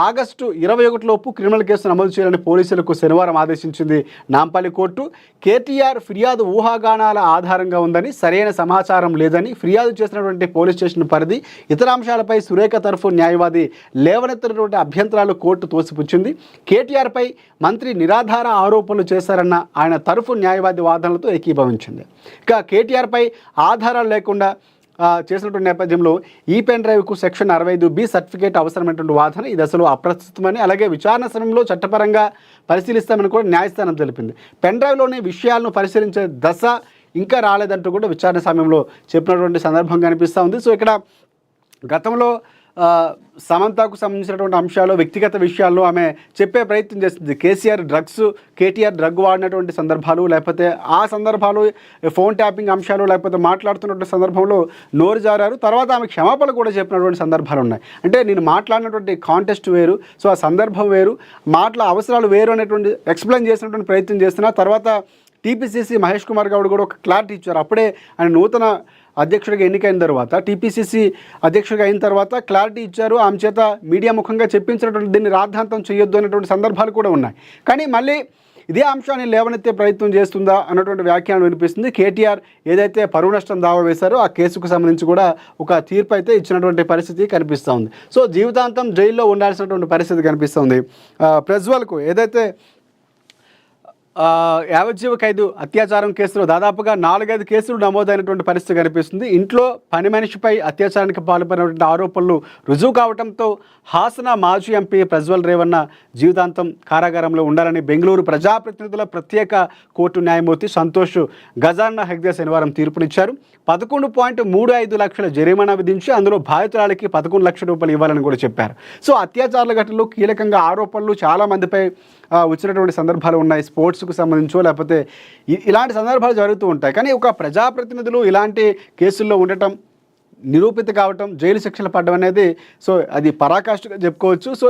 ఆగస్టు 21 క్రిమినల్ కేసు నమోదు చేయాలని పోలీసులకు శనివారం ఆదేశించింది నాంపల్లి కోర్టు. కేటీఆర్ ఫిర్యాదు ఊహాగానాల ఆధారంగా ఉందని, సరైన సమాచారం లేదని ఫిర్యాదు చేసినటువంటి పోలీస్ స్టేషన్ పరిధి, ఇతర అంశాలపై సురేఖ తరఫు న్యాయవాది లేవనెత్తినటువంటి అభ్యంతరాలు కోర్టు తోసిపుచ్చింది. కేటీఆర్పై మంత్రి నిరాధార ఆరోపణలు చేశారన్న ఆయన తరఫు న్యాయవాది వాదనలతో ఏకీభవించింది. ఇక కేటీఆర్పై ఆధారాలు లేకుండా చేసినటువంటి నేపథ్యంలో ఈ పెన్ డ్రైవ్కు సెక్షన్ 65B సర్టిఫికేట్ అవసరమైనటువంటి వాదన ఈ దశలో అప్రస్తుతమని, అలాగే విచారణ సమయంలో చట్టపరంగా పరిశీలిస్తామని కూడా న్యాయస్థానం తెలిపింది. పెన్ డ్రైవ్లోని విషయాలను పరిశీలించే దశ ఇంకా రాలేదంటూ కూడా విచారణ సమయంలో చెప్పినటువంటి సందర్భం కనిపిస్తూ ఉంది. సో ఇక్కడ గతంలో సమంతకు సంబంధించినటువంటి అంశాలు, వ్యక్తిగత విషయాల్లో ఆమె చెప్పే ప్రయత్నం చేస్తుంది. కేటీఆర్ డ్రగ్ వాడినటువంటి సందర్భాలు, లేకపోతే ఆ సందర్భాలు ఫోన్ ట్యాపింగ్ అంశాలు, లేకపోతే మాట్లాడుతున్నటువంటి సందర్భంలో నోరు జారారు. తర్వాత ఆమె క్షమాపణ కూడా చెప్పినటువంటి సందర్భాలు ఉన్నాయి. అంటే నేను మాట్లాడినటువంటి కాంటెస్ట్ వేరు, సో ఆ సందర్భం వేరు, మాటల అవసరాలు వేరు అనేటువంటి ఎక్స్ప్లెయిన్ చేసినటువంటి ప్రయత్నం చేస్తున్నా. తర్వాత టీపీసీసీ మహేష్ కుమార్ గౌడ్ కూడా ఒక క్లారిటీ ఇచ్చారు. అప్పుడే ఆయన నూతన అధ్యక్షుడిగా ఎన్నికైన తర్వాత, టీపీసీసీ అధ్యక్షుడిగా అయిన తర్వాత క్లారిటీ ఇచ్చారు. ఆమె చేత మీడియా ముఖంగా చెప్పించినటువంటి దీన్ని రాద్ధాంతం చేయొద్దు అనేటువంటి సందర్భాలు కూడా ఉన్నాయి. కానీ మళ్ళీ ఇదే అంశాన్ని లేవనెత్తే ప్రయత్నం చేస్తుందా అన్నటువంటి వ్యాఖ్యానం వినిపిస్తుంది. కేటీఆర్ ఏదైతే పరువు నష్టం దావా వేశారో ఆ కేసుకు సంబంధించి కూడా ఒక తీర్పు అయితే ఇచ్చినటువంటి పరిస్థితి కనిపిస్తూ ఉంది. సో జీవితాంతం జైల్లో ఉండాల్సినటువంటి పరిస్థితి కనిపిస్తుంది. ప్రజ్వల్కు ఏదైతే యావజ్జీవ ఖైదు అత్యాచారం కేసులో దాదాపుగా 4-5 కేసులు నమోదైనటువంటి పరిస్థితి కనిపిస్తుంది. ఇంట్లో పని మనిషిపై అత్యాచారానికి పాల్పడినటువంటి ఆరోపణలు రుజువు కావడంతో హాసన మాజీ ఎంపీ ప్రజ్వల్ రేవన్న జీవితాంతం కారాగారంలో ఉండాలని బెంగళూరు ప్రజాప్రతినిధుల ప్రత్యేక కోర్టు న్యాయమూర్తి సంతోష్ గజాన్నా హెగ్డే శనివారం తీర్పునిచ్చారు. 11.35 లక్షల జరిమానా విధించి అందులో బాధితురాలికి 11 లక్షల రూపాయలు ఇవ్వాలని కూడా చెప్పారు. సో అత్యాచారాల ఘటనలో కీలకంగా ఆరోపణలు చాలామందిపై వచ్చినటువంటి సందర్భాలు ఉన్నాయి. స్పోర్ట్స్కు సంబంధించో లేకపోతే ఇలాంటి సందర్భాలు జరుగుతూ ఉంటాయి. కానీ ఒక ప్రజాప్రతినిధులు ఇలాంటి కేసుల్లో ఉండటం, నిరూపిత కావటం, జైలు శిక్షలు పడడం అనేది సో అది పరాకాష్ఠగా చెప్పుకోవచ్చు. సో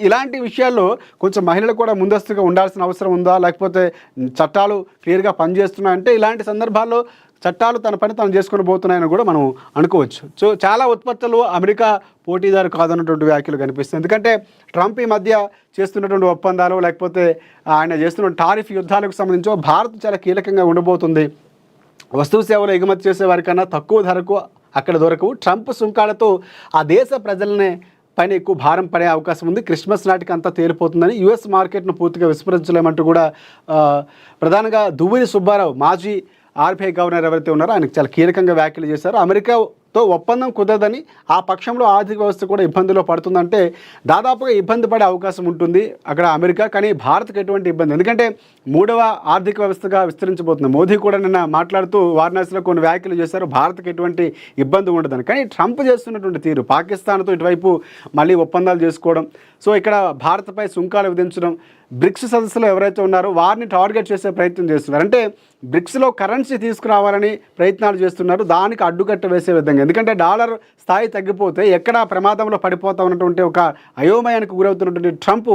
ఇలాంటి విషయాల్లో కొంచెం మహిళలు కూడా ముందస్తుగా ఉండాల్సిన అవసరం ఉందా, లేకపోతే చట్టాలు క్లియర్గా పనిచేస్తున్నాయంటే ఇలాంటి సందర్భాల్లో చట్టాలు తన పని తాను చేసుకొని పోతున్నాయని కూడా మనం అనుకోవచ్చు. సో చాలా ఉత్పత్తులు అమెరికా పోటీదారు కాదన్నటువంటి వ్యాఖ్యలు కనిపిస్తుంది. ఎందుకంటే ట్రంప్ ఈ మధ్య చేస్తున్నటువంటి ఒప్పందాలు, లేకపోతే ఆయన చేస్తున్న టారిఫ్ యుద్ధాలకు సంబంధించి భారత్ చాలా కీలకంగా ఉండబోతుంది. వస్తువు సేవలు ఎగుమతి చేసే వారికన్నా తక్కువ ధరకు అక్కడ దొరకవు. ట్రంప్ సుంకాలతో ఆ దేశ ప్రజలనే పైన ఎక్కువ భారం పడే అవకాశం ఉంది. క్రిస్మస్ నాటికి అంతా తేలిపోతుందని, యుఎస్ మార్కెట్ను పూర్తిగా విస్మరించలేమంటూ కూడా ప్రధానంగా దువ్విరి సుబ్బారావు మాజీ ఆర్బీఐ గవర్నర్ ఎవరైతే ఉన్నారో ఆయనకు చాలా కీలకంగా వ్యాఖ్యలు చేశారు. అమెరికాతో ఒప్పందం కుదరదని, ఆ పక్షంలో ఆర్థిక వ్యవస్థ కూడా ఇబ్బందిలో పడుతుందంటే దాదాపుగా ఇబ్బంది పడే అవకాశం ఉంటుంది అక్కడ అమెరికా. కానీ భారత్కి ఎటువంటి ఇబ్బంది, ఎందుకంటే 3వ ఆర్థిక వ్యవస్థగా విస్తరించబోతుంది. మోదీ కూడా నిన్న మాట్లాడుతూ వారణాసిలో కొన్ని వ్యాఖ్యలు చేశారు, భారత్కి ఎటువంటి ఇబ్బంది ఉండదని. కానీ ట్రంప్ చేస్తున్నటువంటి తీరు, పాకిస్తాన్తో ఇటువైపు మళ్ళీ ఒప్పందాలు చేసుకోవడం, సో ఇక్కడ భారత్పై సుంకాలు విధించడం, బ్రిక్స్ సదస్సులో ఎవరైతే ఉన్నారో వారిని టార్గెట్ చేసే ప్రయత్నం చేస్తున్నారు. అంటే బ్రిక్స్లో కరెన్సీ తీసుకురావాలని ప్రయత్నాలు చేస్తున్నారు, దానికి అడ్డుకట్ట వేసే విధంగా. ఎందుకంటే డాలర్ స్థాయి తగ్గిపోతే ఎక్కడ ప్రమాదంలో పడిపోతా ఉన్నటువంటి ఒక అయోమయానికి గురవుతున్నటువంటి ట్రంప్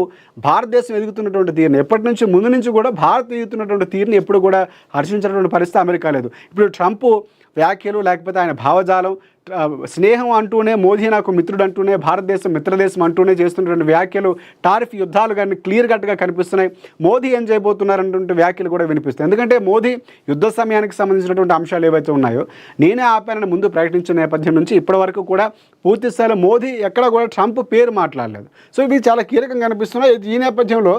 భారతదేశం ఎదుగుతున్నటువంటి తీరుని, ఎప్పటి నుంచి ముందు నుంచి కూడా భారత్ ఎదుగుతున్నటువంటి తీరుని ఎప్పుడు కూడా హర్షించినటువంటి పరిస్థితి అమెరికా లేదు. ఇప్పుడు ట్రంప్ వ్యాఖ్యలు లేకపోతే ఆయన భావజాలం, స్నేహం అంటూనే మోదీ నాకు మిత్రుడు అంటూనే భారతదేశం మిత్రదేశం అంటూనే చేస్తున్నటువంటి వ్యాఖ్యలు, టారిఫ్ యుద్ధాలు కానీ క్లియర్ కట్గా కనిపిస్తున్నాయి. మోదీ ఏం చేయబోతున్నారన్నటువంటి వ్యాఖ్యలు కూడా వినిపిస్తాయి. ఎందుకంటే మోదీ యుద్ధ సమయానికి సంబంధించినటువంటి అంశాలు ఏవైతే ఉన్నాయో నేనే ఆపానని ముందు ప్రకటించిన నేపథ్యం నుంచి ఇప్పటి వరకు కూడా పూర్తి స్థాయిలో మోదీ ఎక్కడ కూడా ట్రంప్ పేరు మాట్లాడలేదు. సో ఇవి చాలా కీలకంగా కనిపిస్తున్నాయి. ఈ నేపథ్యంలో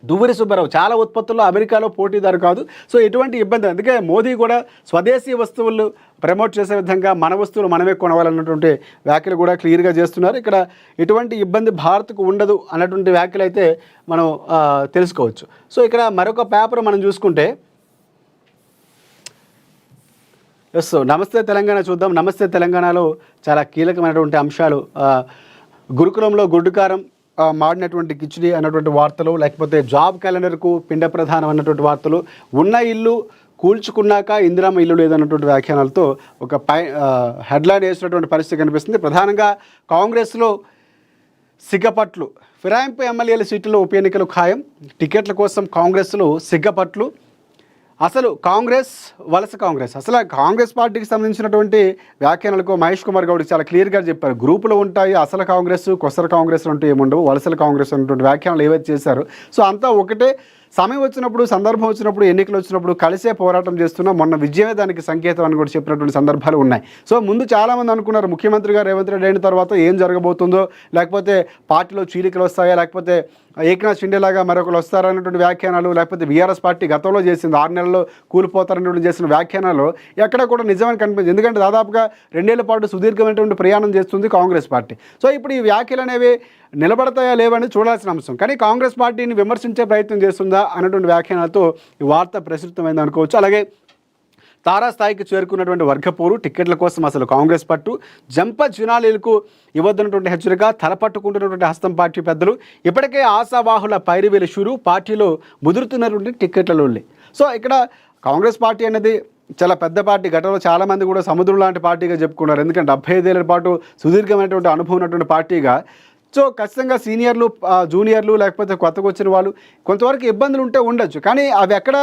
దువ్వూరి సుబ్బారావు చాలా ఉత్పత్తుల్లో అమెరికాలో పోటీదారు కాదు, సో ఎటువంటి ఇబ్బంది. అందుకే మోదీ కూడా స్వదేశీ వస్తువులు ప్రమోట్ చేసే విధంగా మన వస్తువులు మనమే కొనవాలన్నటువంటి వ్యాఖ్యలు కూడా క్లియర్గా చేస్తున్నారు. ఇక్కడ ఎటువంటి ఇబ్బంది భారత్కు ఉండదు అన్నటువంటి వ్యాఖ్యలు అయితే మనం తెలుసుకోవచ్చు. సో ఇక్కడ మరొక పేపర్ మనం చూసుకుంటే ఎస్ నమస్తే తెలంగాణ చూద్దాం. నమస్తే తెలంగాణలో చాలా కీలకమైనటువంటి అంశాలు, గురుకులంలో గుడ్డుకారం మాడినటువంటి కిచిడి అన్నటువంటి వార్తలు, లేకపోతే జాబ్ క్యాలెండర్కు పిండ ప్రధానం అన్నటువంటి వార్తలు, ఉన్న ఇల్లు కూల్చుకున్నాక ఇందిరమ్మ ఇల్లు లేదన్నటువంటి వ్యాఖ్యానాలతో ఒక హెడ్లైన్ వేసినటువంటి పరిస్థితి కనిపిస్తుంది. ప్రధానంగా కాంగ్రెస్లో సిగ్గపట్లు, ఫిరాయింపు ఎమ్మెల్యేల సీట్లలో ఉప ఎన్నికలు ఖాయం, టికెట్ల కోసం కాంగ్రెస్లో సిగ్గపట్లు. అసలు కాంగ్రెస్ వలస కాంగ్రెస్, అసలు కాంగ్రెస్ పార్టీకి సంబంధించినటువంటి వ్యాఖ్యానాలకు మహేష్ కుమార్ గౌడ్ చాలా క్లియర్గా చెప్పారు. గ్రూపులు ఉంటాయి, అసలు కాంగ్రెస్ కొసర కాంగ్రెస్ అంటూ ఏముండవు, వలసల కాంగ్రెస్ అన్నటువంటి వ్యాఖ్యానాలు ఏవైతే చేశారు. సో అంతా ఒకటే, సమయం వచ్చినప్పుడు సందర్భం వచ్చినప్పుడు ఎన్నికలు వచ్చినప్పుడు కలిసే పోరాటం చేస్తున్నా, మొన్న విజయమే దానికి సంకేతం అని కూడా చెప్పినటువంటి సందర్భాలు ఉన్నాయి. సో ముందు చాలామంది అనుకున్నారు ముఖ్యమంత్రిగా రేవంత్ రెడ్డి అయిన తర్వాత ఏం జరగబోతుందో, లేకపోతే పార్టీలో చీలికలు వస్తాయా, లేకపోతే ఏకనాథ్ షిండే లాగా మరొకరు వస్తారన్నటువంటి వ్యాఖ్యానాలు, లేకపోతే బీఆర్ఎస్ పార్టీ గతంలో చేసింది 6 నెలల్లో కూలిపోతారన్నటువంటి చేసిన వ్యాఖ్యానాలు ఎక్కడ కూడా నిజమని కనిపించింది. ఎందుకంటే దాదాపుగా 2 ఏళ్ల పాటు సుదీర్ఘమైనటువంటి ప్రయాణం చేస్తుంది కాంగ్రెస్ పార్టీ. సో ఇప్పుడు ఈ వ్యాఖ్యలు అనేవి నిలబడతాయా లేవని చూడాల్సిన అంశం. కానీ కాంగ్రెస్ పార్టీని విమర్శించే ప్రయత్నం చేస్తుందా అన్నటువంటి వ్యాఖ్యానాలతో ఈ వార్త ప్రస్తుతమైంది అనుకోవచ్చు. అలాగే తారాస్థాయికి చేరుకున్నటువంటి వర్గపోరు, టిక్కెట్ల కోసం అసలు కాంగ్రెస్ పట్టు, జంప జినాలీలకు ఇవ్వద్దన్నటువంటి హెచ్చరిక, తలపట్టుకుంటున్నటువంటి హస్తం పార్టీ పెద్దలు, ఇప్పటికే ఆశావాహుల పైరువేలు షురు, పార్టీలో ముదురుతున్నటువంటి టిక్కెట్లలోళ్ళే. సో ఇక్కడ కాంగ్రెస్ పార్టీ అనేది చాలా పెద్ద పార్టీ, గతంలో చాలామంది కూడా సముద్రం లాంటి పార్టీగా చెప్పుకున్నారు. ఎందుకంటే 75 ఏళ్ల పాటు సుదీర్ఘమైనటువంటి అనుభవం ఉన్నటువంటి పార్టీగా. సో ఖచ్చితంగా సీనియర్లు, జూనియర్లు, లేకపోతే కొత్తగా వచ్చిన వాళ్ళు కొంతవరకు ఇబ్బందులు ఉంటే ఉండొచ్చు. కానీ అవి ఎక్కడ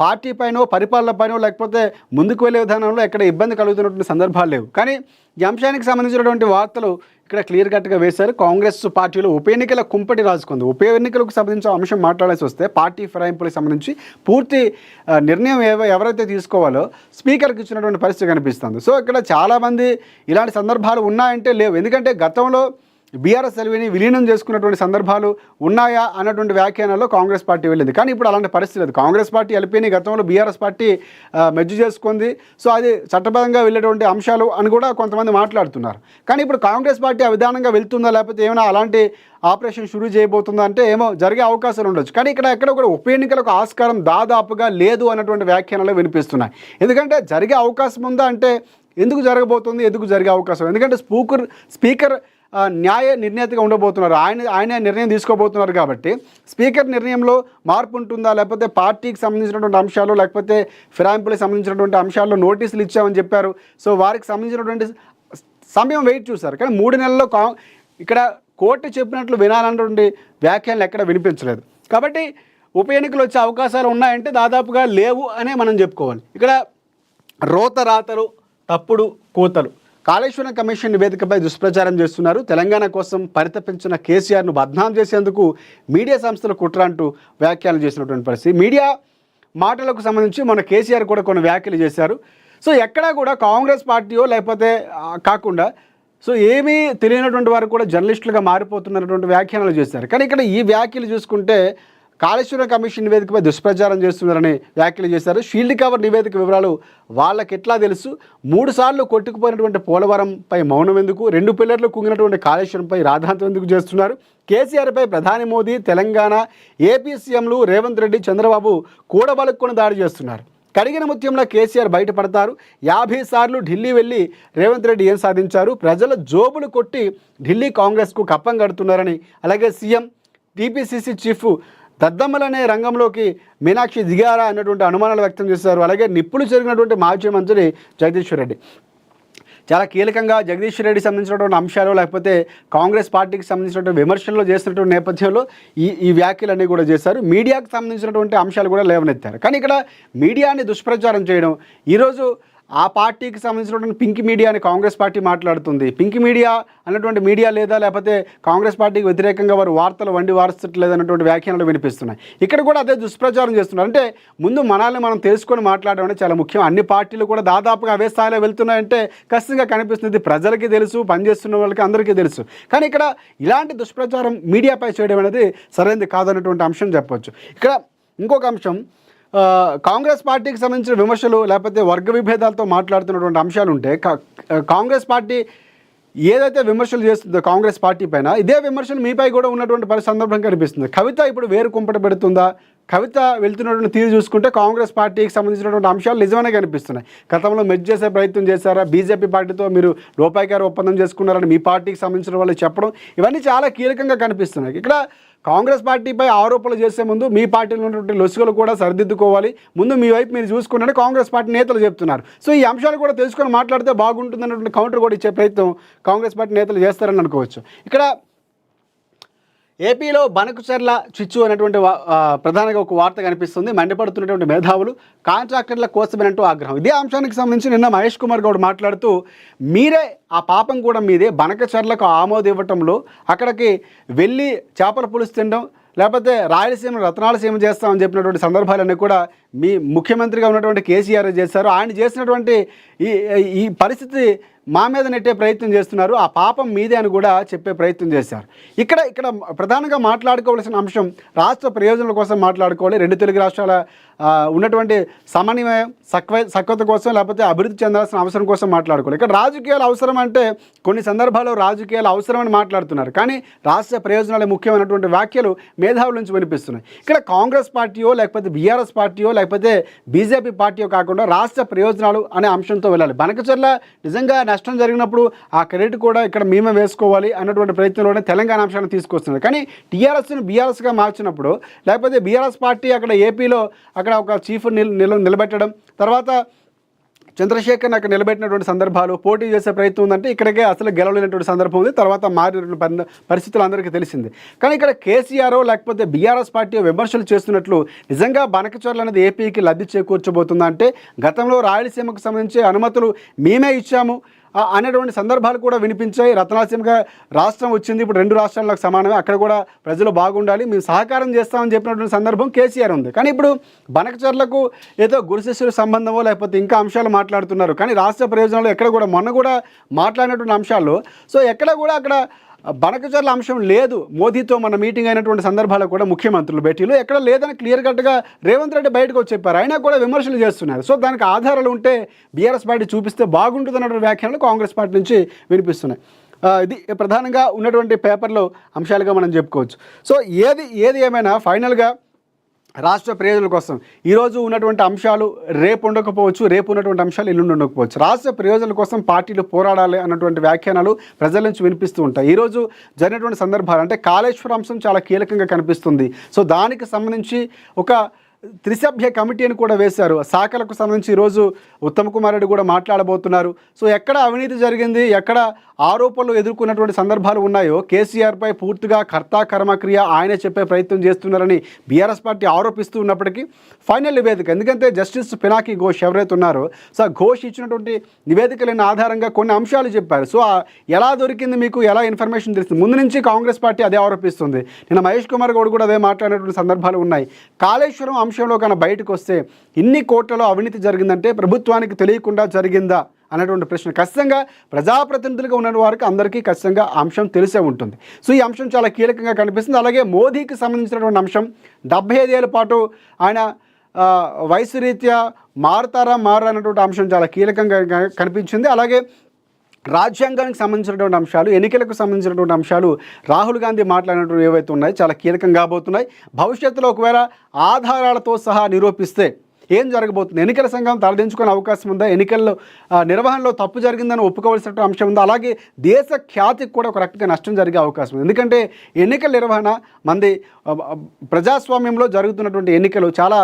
పార్టీ పైనో పరిపాలన పైనో లేకపోతే ముందుకు వెళ్ళే విధానంలో ఎక్కడ ఇబ్బంది కలుగుతున్నటువంటి సందర్భాలు లేవు. కానీ ఈ అంశానికి సంబంధించినటువంటి వార్తలు ఇక్కడ క్లియర్ కట్గా వేశారు. కాంగ్రెస్ పార్టీలో ఉప ఎన్నికల కుంపటి రాజుకుంది. ఉప ఎన్నికలకు సంబంధించిన అంశం మాట్లాడాల్సి వస్తే పార్టీ ఫిరాయింపులకు సంబంధించి పూర్తి నిర్ణయం ఎవరైతే తీసుకోవాలో స్పీకర్కి ఇచ్చినటువంటి పరిస్థితి కనిపిస్తుంది. సో ఇక్కడ చాలామంది ఇలాంటి సందర్భాలు ఉన్నాయంటే లేవు. ఎందుకంటే గతంలో బీఆర్ఎస్ ఎల్వీని విలీనం చేసుకున్నటువంటి సందర్భాలు ఉన్నాయా అన్నటువంటి వ్యాఖ్యానాల్లో కాంగ్రెస్ పార్టీ వెళ్ళింది. కానీ ఇప్పుడు అలాంటి పరిస్థితి లేదు. కాంగ్రెస్ పార్టీ ఎల్పీని గతంలో బీఆర్ఎస్ పార్టీ మెర్జ్ చేసుకుంది. సో అది చట్టబద్ధంగా వెళ్ళేటువంటి అంశాలు అని కూడా కొంతమంది మాట్లాడుతున్నారు. కానీ ఇప్పుడు కాంగ్రెస్ పార్టీ ఆ విధానంగా వెళ్తుందా, లేకపోతే ఏమైనా అలాంటి ఆపరేషన్ షురూ చేయబోతుందా అంటే ఏమో జరిగే అవకాశాలు ఉండొచ్చు. కానీ ఇక్కడ ఎక్కడ కూడా ఉప ఎన్నికలకు ఆస్కారం దాదాపుగా లేదు అన్నటువంటి వ్యాఖ్యానాలు వినిపిస్తున్నాయి. ఎందుకంటే జరిగే అవకాశం ఉందా అంటే ఎందుకు జరగబోతుంది, ఎందుకు జరిగే అవకాశం, ఎందుకంటే స్పీకర్ న్యాయ నిర్ణేతగా ఉండబోతున్నారు. ఆయన నిర్ణయం తీసుకోబోతున్నారు. కాబట్టి స్పీకర్ నిర్ణయంలో మార్పు ఉంటుందా, లేకపోతే పార్టీకి సంబంధించినటువంటి అంశాలు, లేకపోతే ఫిరాయింపులకు సంబంధించినటువంటి అంశాల్లో నోటీసులు ఇచ్చామని చెప్పారు. సో వారికి సంబంధించినటువంటి సమయం వెయిట్ చూశారు. కానీ 3 నెలల్లో ఇక్కడ కోర్టు చెప్పినట్లు వినాలన్నటువంటి వ్యాఖ్యలు ఎక్కడ వినిపించలేదు. కాబట్టి ఉప ఎన్నికలు వచ్చే అవకాశాలు ఉన్నాయంటే దాదాపుగా లేవు అనే మనం చెప్పుకోవాలి. ఇక్కడ రోతరాతలు, తప్పుడు కూతలు, కాళేశ్వరం కమిషన్ నివేదికపై దుష్ప్రచారం చేస్తున్నారు. తెలంగాణ కోసం పరితపించిన కేసీఆర్ను బద్నాం చేసేందుకు మీడియా సంస్థల కుట్ర అంటూ వ్యాఖ్యలు చేసినటువంటి పరిస్థితి. మీడియా మాటలకు సంబంధించి మన కేసీఆర్ కూడా కొన్ని వ్యాఖ్యలు చేశారు. సో ఎక్కడా కూడా కాంగ్రెస్ పార్టీయో లేకపోతే కాకుండా సో ఏమీ తెలియనటువంటి వారు కూడా జర్నలిస్టులుగా మారిపోతున్నటువంటి వ్యాఖ్యానాలు చేశారు. కానీ ఇక్కడ ఈ వ్యాఖ్యలు చూసుకుంటే కాళేశ్వరం కమిషన్ నివేదికపై దుష్ప్రచారం చేస్తున్నారని వ్యాఖ్యలు చేశారు. షీల్డ్ కవర్ నివేదిక వివరాలు వాళ్ళకి ఎట్లా తెలుసు, 3 సార్లు కొట్టుకుపోయినటువంటి పోలవరంపై మౌనం ఎందుకు, 2 పిల్లర్లు కుంగినటువంటి కాళేశ్వరంపై రాద్ధాంతం ఎందుకు చేస్తున్నారు, కేసీఆర్పై ప్రధాని మోదీ, తెలంగాణ ఏపీ సీఎంలు రేవంత్ రెడ్డి, చంద్రబాబు కూడబలుక్కుని దాడి చేస్తున్నారు. కడిగిన ముత్యంలో కేసీఆర్ బయటపడతారు. 50 సార్లు ఢిల్లీ వెళ్ళి రేవంత్ రెడ్డి ఏం సాధించారు, ప్రజల జోబులు కొట్టి ఢిల్లీ కాంగ్రెస్కు కప్పం కడుతున్నారని, అలాగే సీఎం టీపీసీసీ చీఫ్ దద్దమ్మలనే రంగంలోకి మీనాక్షి దిగారా అన్నటువంటి అనుమానాలు వ్యక్తం చేశారు. అలాగే నిప్పులు జరిగినటువంటి మాజీ మంత్రి జగదీశ్వర్ రెడ్డి చాలా కీలకంగా జగదీశ్వర్ రెడ్డి సంబంధించినటువంటి అంశాలు, లేకపోతే కాంగ్రెస్ పార్టీకి సంబంధించినటువంటి విమర్శలు చేస్తున్నటువంటి నేపథ్యంలో ఈ వ్యాఖ్యలన్నీ కూడా చేశారు. మీడియాకు సంబంధించినటువంటి అంశాలు కూడా లేవనెత్తారు. కానీ ఇక్కడ మీడియాని దుష్ప్రచారం చేయడం, ఈరోజు ఆ పార్టీకి సంబంధించినటువంటి పింక్ మీడియా అని కాంగ్రెస్ పార్టీ మాట్లాడుతుంది. పింక్ మీడియా అన్నటువంటి మీడియా లేదా, లేకపోతే కాంగ్రెస్ పార్టీకి వ్యతిరేకంగా వారు వార్తలు వండి వారస్తట్లేదు అన్నటువంటి వ్యాఖ్యానాలు వినిపిస్తున్నాయి. ఇక్కడ కూడా అదే దుష్ప్రచారం చేస్తున్నారు. అంటే ముందు మనల్ని మనం తెలుసుకొని మాట్లాడడం అనేది చాలా ముఖ్యం. అన్ని పార్టీలు కూడా దాదాపుగా అవే స్థాయిలో వెళ్తున్నాయంటే ఖచ్చితంగా కనిపిస్తుంది. ప్రజలకి తెలుసు, పనిచేస్తున్న వాళ్ళకి అందరికీ తెలుసు. కానీ ఇక్కడ ఇలాంటి దుష్ప్రచారం మీడియాపై చేయడం అనేది సరైనది కాదన్నటువంటి అంశం చెప్పవచ్చు. ఇక్కడ ఇంకొక అంశం, కాంగ్రెస్ పార్టీకి సంబంధించిన విమర్శలు లేకపోతే వర్గ విభేదాలతో మాట్లాడుతున్నటువంటి అంశాలు ఉంటే, కాంగ్రెస్ పార్టీ ఏదైతే విమర్శలు చేస్తుందో కాంగ్రెస్ పార్టీ పైన, ఇదే విమర్శలు మీపై కూడా ఉన్నటువంటి సందర్భం కనిపిస్తుంది. కవిత ఇప్పుడు వేరు కుంపట పెడుతుందా? కవిత వెళ్తున్నటువంటి తీరు చూసుకుంటే కాంగ్రెస్ పార్టీకి సంబంధించినటువంటి అంశాలు నిజమనే కనిపిస్తున్నాయి. గతంలో మెర్జ్ చేసే ప్రయత్నం చేశారా, బీజేపీ పార్టీతో మీరు రూపాయికారు ఒప్పందం చేసుకున్నారని మీ పార్టీకి సంబంధించిన వాళ్ళు చెప్పడం, ఇవన్నీ చాలా కీలకంగా కనిపిస్తున్నాయి. ఇక్కడ కాంగ్రెస్ పార్టీపై ఆరోపణలు చేసే ముందు మీ పార్టీలో ఉన్నటువంటి లొసుగులు కూడా సరిదిద్దుకోవాలి, ముందు మీ వైపు మీరు చూసుకున్నారని కాంగ్రెస్ పార్టీ నేతలు చెప్తున్నారు. సో ఈ అంశాలు కూడా తెలుసుకొని మాట్లాడితే బాగుంటుంది అన్నటువంటి కౌంటర్ కూడా ఇచ్చే ప్రయత్నం కాంగ్రెస్ పార్టీ నేతలు చేస్తారని అనుకోవచ్చు. ఇక్కడ ఏపీలో బనకచెర్ల చిచ్చు అనేటువంటి ప్రధానంగా ఒక వార్త కనిపిస్తుంది. మండిపడుతున్నటువంటి మేధావులు కాంట్రాక్టర్ల కోసమేనంటూ ఆగ్రహం. ఇదే అంశానికి సంబంధించి నిన్న మహేష్ కుమార్ గౌడ్ మాట్లాడుతూ, మీరే ఆ పాపం కూడా మీదే, బనకచెర్లకు ఆమోదం ఇవ్వటంలో అక్కడికి వెళ్ళి చేపల పులుసు తినడం, లేకపోతే రాయలసీమ రత్నాలసీమ చేస్తామని చెప్పినటువంటి సందర్భాలన్నీ కూడా మీ ముఖ్యమంత్రిగా ఉన్నటువంటి కేసీఆర్ చేశారు. ఆయన చేసినటువంటి ఈ పరిస్థితి మా మీద నెట్టే ప్రయత్నం చేస్తున్నారు, ఆ పాపం మీదే అని కూడా చెప్పే ప్రయత్నం చేశారు. ఇక్కడ ప్రధానంగా మాట్లాడుకోవాల్సిన అంశం రాష్ట్ర ప్రయోజనాల కోసం మాట్లాడుకోవాలి. రెండు తెలుగు రాష్ట్రాల ఉన్నటువంటి సమన్వయం సఖ్వత కోసం, లేకపోతే అభివృద్ధి చెందాల్సిన అవసరం కోసం మాట్లాడుకోవాలి. ఇక్కడ రాజకీయాలు అవసరం అంటే కొన్ని సందర్భాల్లో రాజకీయాలు అవసరమని మాట్లాడుతున్నారు, కానీ రాష్ట్ర ప్రయోజనాలే ముఖ్యమైనటువంటి వ్యాఖ్యలు మేధావుల నుంచి వినిపిస్తున్నాయి. ఇక్కడ కాంగ్రెస్ పార్టీయో లేకపోతే బీఆర్ఎస్ పార్టీయో లేకపోతే బీజేపీ పార్టీయో కాకుండా రాష్ట్ర ప్రయోజనాలు అనే అంశంతో వెళ్ళాలి. బనకచెర్ల నిజంగా నష్టం జరిగినప్పుడు ఆ క్రెడిట్ కూడా ఇక్కడ మేమే వేసుకోవాలి అన్నటువంటి ప్రయత్నంలోనే తెలంగాణ అంశాన్ని తీసుకొస్తున్నారు. కానీ టీఆర్ఎస్ను బీఆర్ఎస్గా మార్చినప్పుడు, లేకపోతే బీఆర్ఎస్ పార్టీ అక్కడ ఏపీలో అక్కడ ఒక చీఫ్ నిలబెట్టడం, తర్వాత చంద్రశేఖర్ని అక్కడ నిలబెట్టినటువంటి సందర్భాలు, పోటీ చేసే ప్రయత్నం ఉందంటే ఇక్కడికే అసలు గెలవలేనటువంటి సందర్భం ఉంది. తర్వాత మారినటువంటి పరిస్థితులు అందరికీ తెలిసింది. కానీ ఇక్కడ కేసీఆర్ లేకపోతే బీఆర్ఎస్ పార్టీ విమర్శలు చేస్తున్నట్లు నిజంగా బనకచెర్ల అనేది ఏపీకి లబ్ధి చేకూర్చబోతుందా అంటే, గతంలో రాయలసీమకు సంబంధించి అనుమతులు మేమే ఇచ్చాము అనేటువంటి సందర్భాలు కూడా వినిపించాయి. రత్నాలసీమగా రాష్ట్రం వచ్చింది, ఇప్పుడు రెండు రాష్ట్రాలకు సమానమే, అక్కడ కూడా ప్రజలు బాగుండాలి, మేము సహకారం చేస్తామని చెప్పినటువంటి సందర్భం కేసీఆర్ ఉంది. కానీ ఇప్పుడు బనకచెర్లకు ఏదో గురుశిష్యుల సంబంధమో లేకపోతే ఇంకా అంశాలు మాట్లాడుతున్నారు. కానీ రాష్ట్ర ప్రయోజనాలు ఎక్కడ కూడా మొన్న కూడా మాట్లాడినటువంటి అంశాల్లో సో ఎక్కడ కూడా అక్కడ బనకచెర్ల అంశం లేదు. మోదీతో మన మీటింగ్ అయినటువంటి సందర్భాల్లో కూడా ముఖ్యమంత్రులు భేటీలు ఎక్కడ లేదని క్లియర్ కట్గా రేవంత్ రెడ్డి బయటకు వచ్చి చెప్పారు. అయినా కూడా విమర్శలు చేస్తున్నారు. సో దానికి ఆధారాలు ఉంటే బీఆర్ఎస్ పార్టీ చూపిస్తే బాగుంటుంది అన్నటువంటి వ్యాఖ్యలు కాంగ్రెస్ పార్టీ నుంచి వినిపిస్తున్నాయి. ఇది ప్రధానంగా ఉన్నటువంటి పేపర్లో అంశాలుగా మనం చెప్పుకోవచ్చు. సో ఏది ఏమైనా ఫైనల్గా రాష్ట్ర ప్రయోజనాల కోసం ఈరోజు ఉన్నటువంటి అంశాలు రేపు ఉండకపోవచ్చు, రేపు ఉన్నటువంటి అంశాలు ఎల్లుండి ఉండకపోవచ్చు. రాష్ట్ర ప్రయోజనాల కోసం పార్టీలు పోరాడాలి అన్నటువంటి వ్యాఖ్యానాలు ప్రజల నుంచి వినిపిస్తూ ఉంటాయి. ఈరోజు జరిగినటువంటి సందర్భాలు అంటే కాళేశ్వరం అంశం చాలా కీలకంగా కనిపిస్తుంది. సో దానికి సంబంధించి ఒక త్రిసభ్య కమిటీని కూడా వేశారు. శాఖలకు సంబంధించి ఈరోజు ఉత్తమ్ కుమార్ రెడ్డి కూడా మాట్లాడబోతున్నారు. సో ఎక్కడ అవినీతి జరిగింది, ఎక్కడ ఆరోపణలు ఎదుర్కొన్నటువంటి సందర్భాలు ఉన్నాయో కేసీఆర్పై పూర్తిగా కర్తా కర్మక్రియ ఆయనే చెప్పే ప్రయత్నం చేస్తున్నారని బీఆర్ఎస్ పార్టీ ఆరోపిస్తూ ఉన్నప్పటికీ ఫైనల్ నివేదిక, ఎందుకంటే జస్టిస్ పినాకి ఘోష్ ఎవరైతే ఉన్నారో సో ఘోష్ ఇచ్చినటువంటి నివేదికలైన ఆధారంగా కొన్ని అంశాలు చెప్పారు. సో ఎలా దొరికింది మీకు, ఎలా ఇన్ఫర్మేషన్ తెలుస్తుంది, ముందు నుంచి కాంగ్రెస్ పార్టీ అదే ఆరోపిస్తుంది. నిన్న మహేష్ కుమార్ గౌడ్ కూడా అదే మాట్లాడినటువంటి సందర్భాలు ఉన్నాయి. కాళేశ్వరం అంశంలో కన్నా బయటకు వస్తే ఇన్ని కోట్లలో అవినీతి జరిగిందంటే ప్రభుత్వానికి తెలియకుండా జరిగిందా అనేటువంటి ప్రశ్న ఖచ్చితంగా ప్రజాప్రతినిధులుగా ఉన్న వారికి అందరికీ ఖచ్చితంగా అంశం తెలిసే ఉంటుంది. సో ఈ అంశం చాలా కీలకంగా కనిపిస్తుంది. అలాగే మోదీకి సంబంధించినటువంటి అంశం 75 ఏళ్ల పాటు ఆయన వయసు రీత్యా మారతారా అన్నటువంటి అంశం చాలా కీలకంగా కనిపించింది. అలాగే రాజ్యాంగానికి సంబంధించినటువంటి అంశాలు, ఎన్నికలకు సంబంధించినటువంటి అంశాలు రాహుల్ గాంధీ మాట్లాడినటువంటి ఏవైతే ఉన్నాయో చాలా కీలకంగా కాబోతున్నాయి. భవిష్యత్తులో ఒకవేళ ఆధారాలతో సహా నిరూపిస్తే ఏం జరగబోతుంది, ఎన్నికల సంఘం తలదించుకునే అవకాశం ఉందా, ఎన్నికల్లో నిర్వహణలో తప్పు జరిగిందని ఒప్పుకోవాల్సిన అంశం ఉందా, అలాగే దేశ ఖ్యాతికి కూడా ఒక రకంగా నష్టం జరిగే అవకాశం ఉంది. ఎందుకంటే ఎన్నికల నిర్వహణ మంది ప్రజాస్వామ్యంలో జరుగుతున్నటువంటి ఎన్నికలు చాలా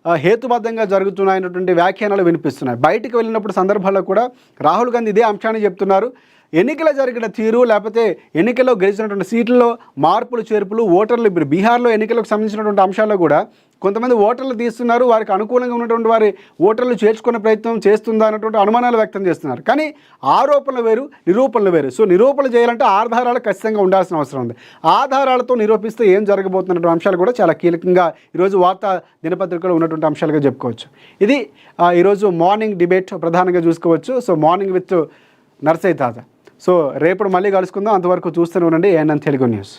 హేతుబద్ధంగా జరుగుతున్నాయన్నటువంటి వ్యాఖ్యానాలు వినిపిస్తున్నాయి. బయటికి వెళ్ళినప్పుడు సందర్భాల్లో కూడా రాహుల్ గాంధీ ఇదే అంశాన్ని చెప్తున్నారు. ఎన్నికల జరిగిన తీరు లేకపోతే ఎన్నికల్లో గెలిచినటువంటి సీట్లలో మార్పులు చేర్పులు ఓటర్లు ఇప్పుడు బీహార్లో ఎన్నికలకు సంబంధించినటువంటి అంశాల్లో కూడా కొంతమంది ఓటర్లు తీస్తున్నారు, వారికి అనుకూలంగా ఉన్నటువంటి వారి ఓటర్లు చేర్చుకునే ప్రయత్నం చేస్తుందా అన్నటువంటి అనుమానాలు వ్యక్తం చేస్తున్నారు. కానీ ఆరోపణలు వేరు, నిరూపణలు వేరు. సో నిరూపణ చేయాలంటే ఆధారాలు ఖచ్చితంగా ఉండాల్సిన అవసరం ఉంది. ఆధారాలతో నిరూపిస్తే ఏం జరగబోతున్నటువంటి అంశాలు కూడా చాలా కీలకంగా ఈరోజు వార్తా దినపత్రికలో ఉన్నటువంటి అంశాలుగా చెప్పుకోవచ్చు. ఇది ఈరోజు మార్నింగ్ డిబేట్ ప్రధానంగా చూసుకోవచ్చు. సో మార్నింగ్ విత్ నర్సయ్య తాత. సో రేపు మళ్ళీ కలుసుకుందాం. అంతవరకు చూస్తూనే ఉండండి ఏఎన్ఎన్ తెలుగు న్యూస్.